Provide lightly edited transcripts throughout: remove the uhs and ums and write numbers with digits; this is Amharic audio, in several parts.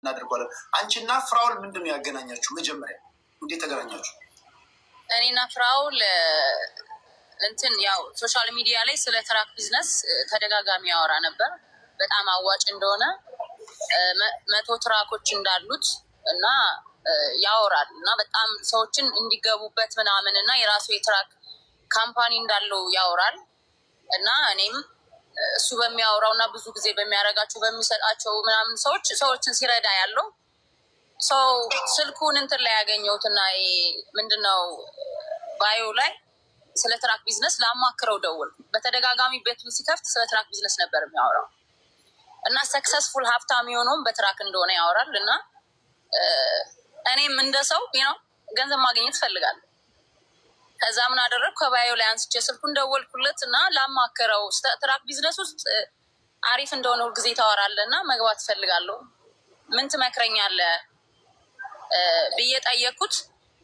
እናደርጓለን። አንቺና ፍራውል ምንድን ነው ያገናኛችሁ? መጀመሪያ እንዴት ተገናኛችሁ? እኔና ፍራውል እንትን ያው ሶሻል ሚዲያ ላይ ስለ ትራክ ቢዝነስ ተደጋጋሚ ያወራ ነበር። በጣም አዋጭ እንደሆነ 100 ትራኮች እንዳሉት እና ያወራል እና በጣም ሰዎችን እንዲገቡበት ምናምን እና የራሱ የትራክ ካምፓኒ እንዳለው ያወራል እና እኔም እሱ በሚያወራው እና ብዙ ጊዜ በሚያደርጋቸው በሚሰጣቸው ምናምን ሰዎችን ሲረዳ ያለው ሰው ስልኩን እንትን ላይ ያገኘሁት እና ምንድነው ባዮ ላይ ስለ ትራክ ቢዝነስ ላማክረው ደውል በተደጋጋሚ ቤቱ ሲከፍት ስለ ትራክ ቢዝነስ ነበር የሚያወራው እና ሰክሰስፉል ሀብታም የሆነውም በትራክ እንደሆነ ያወራል እና እኔም እንደ ሰው ገንዘብ ማግኘት እፈልጋለሁ። ከዛ ምን አደረግኩ? ከባዮ ላይ አንስቼ ስልኩን ደወልኩለት እና ላማክረው ትራክ ቢዝነስ ውስጥ አሪፍ እንደሆነ ሁልጊዜ ታወራለህ እና መግባት እፈልጋለሁ፣ ምን ትመክረኛለህ ብዬ ጠየቅኩት።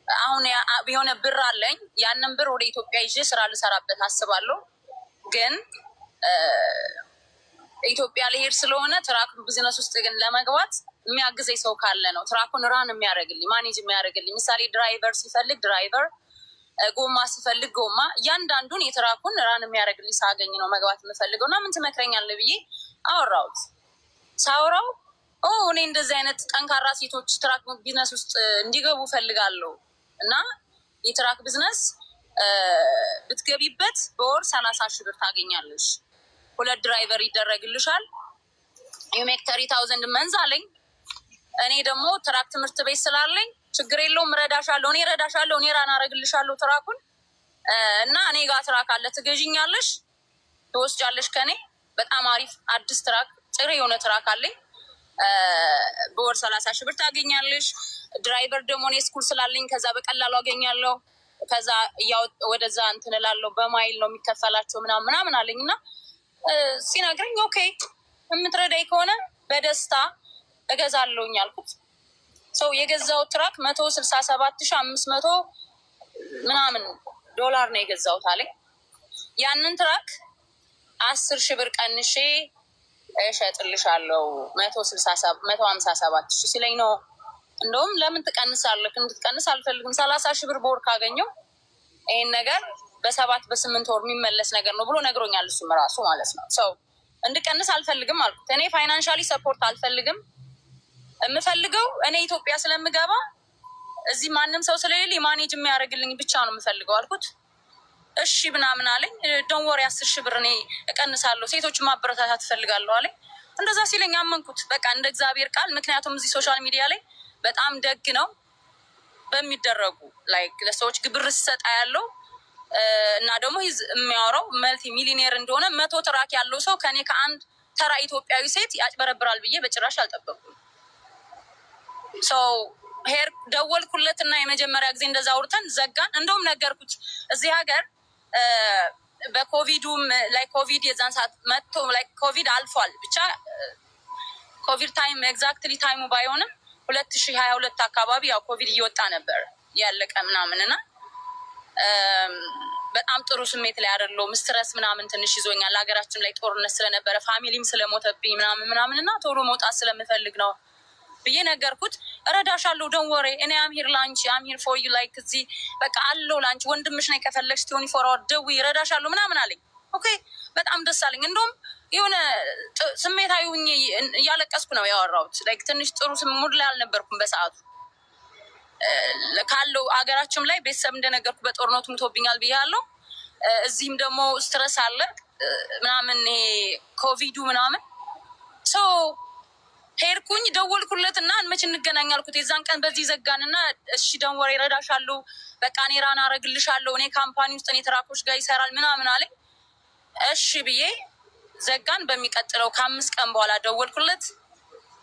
አሁን የሆነ ብር አለኝ፣ ያንን ብር ወደ ኢትዮጵያ ይዤ ስራ ልሰራበት አስባለሁ፣ ግን ኢትዮጵያ ልሄድ ስለሆነ ትራክ ቢዝነስ ውስጥ ግን ለመግባት የሚያግዘኝ ሰው ካለ ነው ትራኩን ራን የሚያደርግልኝ ማኔጅ የሚያደርግልኝ። ምሳሌ ድራይቨር ሲፈልግ ድራይቨር፣ ጎማ ሲፈልግ ጎማ፣ እያንዳንዱን የትራኩን ራን የሚያደርግልኝ ሳገኝ ነው መግባት የምፈልገው እና ምን ትመክረኛለህ ብዬ አወራሁት። ሳወራው እኔ እንደዚህ አይነት ጠንካራ ሴቶች ትራክ ቢዝነስ ውስጥ እንዲገቡ ፈልጋለሁ እና የትራክ ቢዝነስ ብትገቢበት በወር 30 ሺህ ብር ታገኛለሽ፣ 2 ድራይቨር ይደረግልሻል፣ ዩሜክ 30,000 መንዝ አለኝ። እኔ ደግሞ ትራክ ትምህርት ቤት ስላለኝ ችግር የለውም እረዳሻለሁ፣ እኔ ራን አረግልሻለሁ ትራኩን እና እኔ ጋር ትራክ አለ ትገዥኛለሽ፣ ትወስጃለሽ ከኔ። በጣም አሪፍ አዲስ ትራክ ጥሬ የሆነ ትራክ አለኝ፣ በወር 30 ሺህ ብር ታገኛለሽ። ድራይቨር ደግሞ እኔ ስኩል ስላለኝ ከዛ በቀላሉ አገኛለሁ። ከዛ ወደዛ እንትን እላለሁ፣ በማይል ነው የሚከፈላቸው ምናምን አለኝ እና ሲነግረኝ ኦኬ የምትረዳኝ ከሆነ በደስታ እገዛለሁኝ አልኩት። ሰው የገዛው ትራክ 167,500 ምናምን ዶላር ነው የገዛሁት አለኝ። ያንን ትራክ 10 ሺህ ብር ቀንሼ እሸጥልሻለሁ 157 ሺህ ሲለኝ ነው እንደውም ለምን ትቀንሳለህ? እንድትቀንስ አልፈልግም፣ 30 ሺህ ብር በወር ካገኘው ይሄን ነገር በ7 በ8 ወር የሚመለስ ነገር ነው ብሎ ነግሮኛል። እሱም ራሱ ማለት ነው ሰው እንድቀንስ አልፈልግም አልኩት። እኔ ፋይናንሻሊ ሰፖርት አልፈልግም፣ የምፈልገው እኔ ኢትዮጵያ ስለምገባ እዚህ ማንም ሰው ስለሌለ ማኔጅ የሚያደርግልኝ ብቻ ነው የምፈልገው አልኩት። እሺ ምናምን አለኝ። ዶንት ወሪ 10 ሺህ ብር እኔ እቀንሳለሁ፣ ሴቶችን ማበረታታት እፈልጋለሁ አለኝ። እንደዛ ሲለኝ አመንኩት፣ በቃ እንደ እግዚአብሔር ቃል። ምክንያቱም እዚህ ሶሻል ሚዲያ ላይ በጣም ደግ ነው በሚደረጉ ላይክ ለሰዎች ግብር ሲሰጣ ያለው እና ደግሞ የሚያወራው መልቲ ሚሊኔር እንደሆነ 100 ትራክ ያለው ሰው ከኔ ከአንድ ተራ ኢትዮጵያዊ ሴት ያጭበረብራል ብዬ በጭራሽ አልጠበቅኩም። ሰው ሄር ደወልኩለት እና የመጀመሪያ ጊዜ እንደዛ አውርተን ዘጋን። እንደውም ነገርኩት እዚህ ሀገር በኮቪዱም ላይ ኮቪድ የዛን ሰዓት መጥቶ ላይ ኮቪድ አልፏል፣ ብቻ ኮቪድ ታይም ኤግዛክትሊ ታይሙ ባይሆንም 2022 አካባቢ ያው ኮቪድ እየወጣ ነበር ያለቀ ምናምን እና በጣም ጥሩ ስሜት ላይ አይደለሁም። ስትረስ ምናምን ትንሽ ይዞኛል። ሀገራችን ላይ ጦርነት ስለነበረ ፋሚሊም ስለሞተብኝ ምናምን እና ቶሎ መውጣት ስለምፈልግ ነው ብዬ ነገርኩት። እረዳሻለሁ፣ ደንወሬ እኔ አምሂር ላንቺ አምሂር ፎር ዩ ላይክ እዚህ በቃ አለው ላንቺ ወንድምሽ ነኝ፣ ከፈለግሽ 24 አወር ደውዪ፣ እረዳሻለሁ ምናምን አለኝ። ኦኬ በጣም ደስ አለኝ። እንደውም የሆነ ስሜታዊ ሁኜ እያለቀስኩ ነው ያወራሁት። ላይክ ትንሽ ጥሩ ሙድ ላይ አልነበርኩም በሰዓቱ። ካለው ሀገራችን ላይ ቤተሰብ እንደነገርኩ በጦርነቱ ሙቶብኛል ብያለሁ። እዚህም ደግሞ ስትረስ አለ ምናምን ኮቪዱ ምናምን ሰው ሄድኩኝ። ደወልኩለት እና መች እንገናኝ አልኩት። የዛን ቀን በዚህ ዘጋን እና እሺ ደንወሬ እረዳሻለሁ፣ በቃ እኔ ራን አረግልሻለሁ፣ እኔ ካምፓኒ ውስጥ እኔ ትራኮች ጋር ይሰራል ምናምን አለኝ። እሺ ብዬ ዘጋን። በሚቀጥለው ከ5 ቀን በኋላ ደወልኩለት።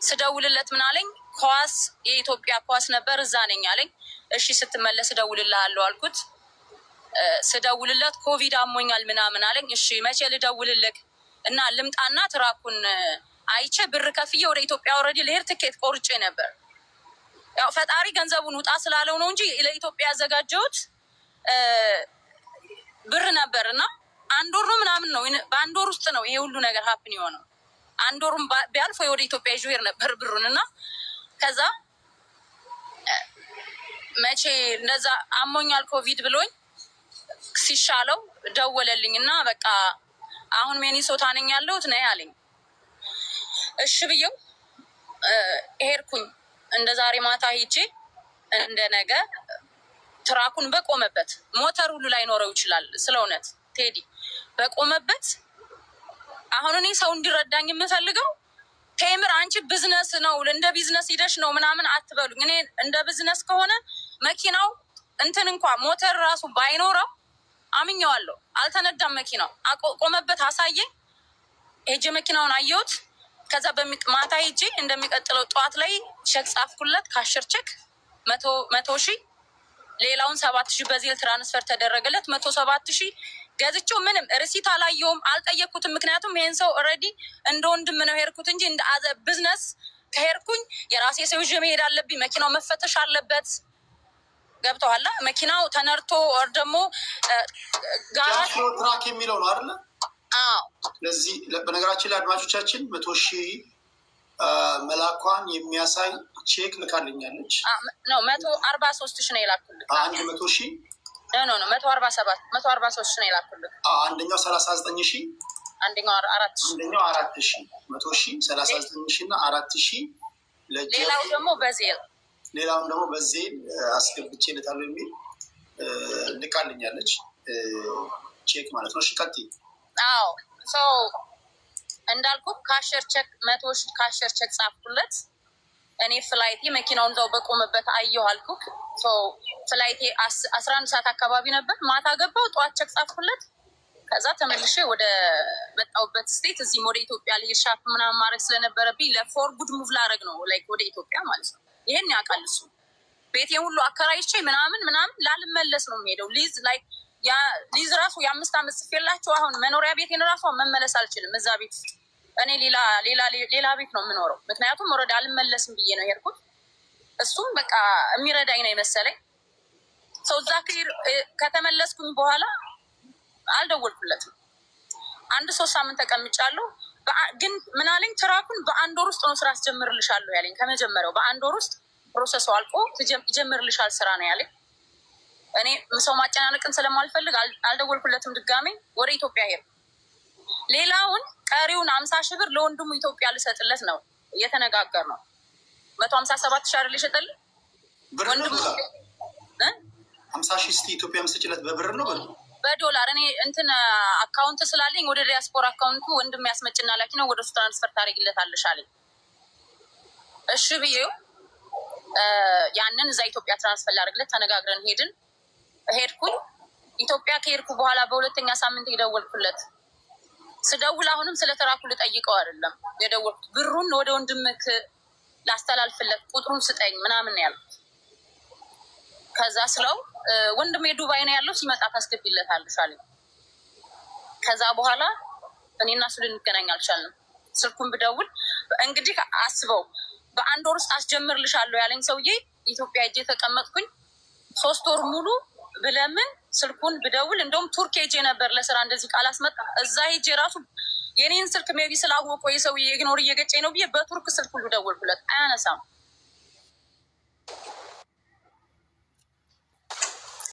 ስደውልለት ምን አለኝ? ኳስ የኢትዮጵያ ኳስ ነበር እዛ ነኝ አለኝ። እሺ ስትመለስ እደውልልሃለሁ አልኩት። ስደውልለት ኮቪድ አሞኛል ምናምን አለኝ። እሺ መቼ ልደውልልህ እና ልምጣና ትራኩን አይቼ ብር ከፍዬ ወደ ኢትዮጵያ ወረዲ ልሄድ ትኬት ቆርጬ ነበር። ያው ፈጣሪ ገንዘቡን ውጣ ስላለው ነው እንጂ ለኢትዮጵያ ያዘጋጀሁት ብር ነበር እና 1 ወር ነው ምናምን ነው። በ1 ወር ውስጥ ነው ይሄ ሁሉ ነገር ሀፕን የሆነው። 1 ወሩም ቢያልፍ ወደ ኢትዮጵያ ይዤ ነበር ብሩን እና ከዛ መቼ እንደዛ አሞኛል ኮቪድ ብሎኝ ሲሻለው ደወለልኝ እና በቃ አሁን ሚኒሶታ ነኝ ያለሁት ነይ አለኝ። እሺ ብዬው ሄድኩኝ። እንደ ዛሬ ማታ ሂጄ እንደ ነገ ትራኩን በቆመበት ሞተር ሁሉ ላይ ኖረው ይችላል። ስለ እውነት ቴዲ በቆመበት አሁን እኔ ሰው እንዲረዳኝ የምፈልገው ቴምር አንቺ ቢዝነስ ነው እንደ ቢዝነስ ሂደሽ ነው ምናምን አትበሉኝ። እኔ እንደ ቢዝነስ ከሆነ መኪናው እንትን እንኳ ሞተር ራሱ ባይኖረው አምኜዋለሁ። አልተነዳም መኪናው ቆመበት አሳየኝ። ሄጄ መኪናውን አየሁት። ከዛ ማታ ሄጄ እንደሚቀጥለው ጠዋት ላይ ቼክ ጻፍኩለት። ካሽር ቼክ 100,000 ሌላውን 7,000 በዚህ ትራንስፈር ተደረገለት። 107,000 ገዝቼው ምንም ሪሲት አላየውም፣ አልጠየቅኩትም። ምክንያቱም ይሄን ሰው ኦልሬዲ እንደ ወንድም ነው ሄድኩት እንጂ እንደ አዘ ቢዝነስ ከሄድኩኝ የራሴ ሰው ይዤ መሄድ አለብኝ። መኪናው መፈተሽ አለበት። ገብተዋላ መኪናው ተነርቶ ወር ደግሞ ጋራጅ ትራክ የሚለው ነው አይደለ? አዎ። ለዚህ በነገራችን ላይ አድማጮቻችን 100,000 መላኳን የሚያሳይ ቼክ ልካልኛለች። ነው 143,000 ነው የላኩልህ። 100,000 ነው 143 ነው የላኩልህ። አንደኛው 39,000 አንደኛው 4,000 አንደኛው 4,000 100,000 39,000 እና 4,000 ሌላው ደግሞ በዜል ሌላውን ደግሞ በዜል አስገብቼ ልታለሁ የሚል ልካልኛለች ቼክ ማለት ነው። እሺ ቀጥይ። አዎ ሰው እንዳልኩ ካሸር ቼክ 100,000 ካሸር ቼክ ጻፍኩለት። እኔ ፍላይቴ መኪናውን እዛው በቆመበት አየሁ አልኩክ። ፍላይቴ 11 ሰዓት አካባቢ ነበር። ማታ ገባው፣ ጠዋት ቼክ ጻፍኩለት። ከዛ ተመልሼ ወደ መጣሁበት ስቴት እዚህም ወደ ኢትዮጵያ ልሄድ ሻፕ ምናምን ማድረግ ስለነበረብኝ ለፎር ጉድ ሙቭ ላደርግ ነው ላይክ ወደ ኢትዮጵያ ማለት ነው። ይሄን ያውቃል እሱ። ቤቴን ሁሉ አከራይቼ ምናምን ላልመለስ ነው የሚሄደው። ሊዝ ራሱ የ5 ዓመት ጽፌላቸው አሁን መኖሪያ ቤቴን ራሱ መመለስ አልችልም። እዛ ቤት እኔ ሌላ ቤት ነው የምኖረው። ምክንያቱም ወረዳ አልመለስም ብዬ ነው የሄድኩት። እሱም በቃ የሚረዳኝ ነው የመሰለኝ። ሰው እዛ ከተመለስኩኝ በኋላ አልደወልኩለትም። 1-3 ሳምንት ተቀምጫለሁ። ግን ምን አለኝ፣ ትራኩን በ1 ወር ውስጥ ነው ስራ አስጀምርልሻለሁ ያለኝ። ከመጀመሪያው በ1 ወር ውስጥ ፕሮሰሱ አልቆ ይጀምርልሻል ስራ ነው ያለኝ። እኔ ሰው ማጨናነቅን ስለማልፈልግ አልደወልኩለትም። ድጋሜ ወደ ኢትዮጵያ ሄድኩ። ሌላውን ቀሪውን 50,000 ብር ለወንድሙ ኢትዮጵያ ልሰጥለት ነው እየተነጋገር ነው። 157,000 አይደል ይሸጠል ወንድሙ 50,000 እስቲ ኢትዮጵያ መስጭለት በብር ነው በዶላር። እኔ እንትን አካውንት ስላለኝ ወደ ዲያስፖራ አካውንቱ ወንድም ያስመጭና ላኪ ነው ወደ እሱ ትራንስፈር ታደርጊለታለሽ አለኝ። እሺ ብዬው ያንን እዛ ኢትዮጵያ ትራንስፈር ላደርግለት ተነጋግረን ሄድኩኝ። ኢትዮጵያ ከሄድኩ በኋላ በሁለተኛ ሳምንት የደወልኩለት። ስደውል አሁንም ስለተራኩ ልጠይቀው አይደለም የደወልኩት፣ ብሩን ወደ ወንድምክ ላስተላልፍለት ቁጥሩን ስጠኝ ምናምን ያልኩት። ከዛ ስለው ወንድሜ ዱባይ ነው ያለው ሲመጣ ታስገቢለታለሽ አለኝ። ከዛ በኋላ እኔና እሱ ልንገናኝ አልቻልንም። ስልኩን ብደውል እንግዲህ አስበው በ1 ወር ውስጥ አስጀምርልሻለሁ ያለኝ ሰውዬ ኢትዮጵያ ሄጄ ተቀመጥኩኝ። 3 ወር ሙሉ ብለምን ስልኩን ብደውል እንደውም ቱርክ ሄጄ ነበር ለስራ እንደዚህ ቃል አስመጣ። እዛ ሄጄ ራሱ የኔን ስልክ ሜቢ ስላወቀው የሰውዬ ኢግኖር እየገጨኝ ነው ብዬ በቱርክ ስልክ ሁሉ ደወልኩለት፣ አያነሳም።